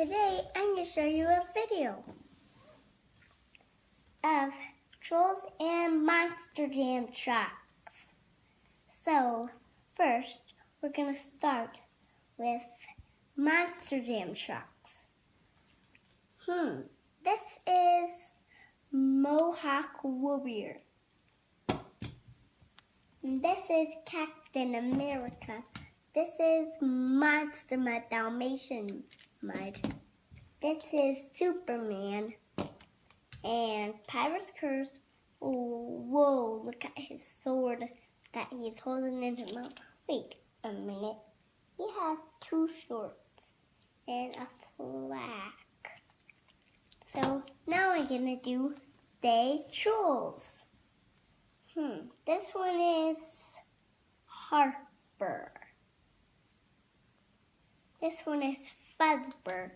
today I'm going to show you a video of Trolls and Monster Jam trucks. So first we're going to start with Monster Jam trucks. This is Mohawk Warrior. This is Captain America. This is Monster Mud Dalmatian Mud. This is Superman. And Pirate's Curse. Oh, whoa, look at his sword that he's holding in his mouth. Wait a minute. He has two swords and a flag. So now we're going to do the Trolls. This one is Harper. This one is Fuzzbert,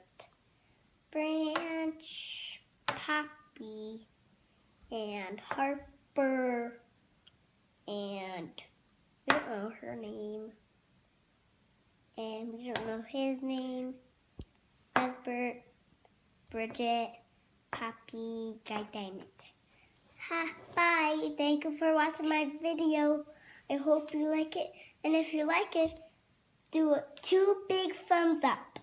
Branch, Poppy, and Harper, and we don't know her name, and we don't know his name, Fuzzbert, Bridget, Poppy, Guy Diamond. Bye. Thank you for watching my video. I hope you like it. And if you like it, do 2 big thumbs up.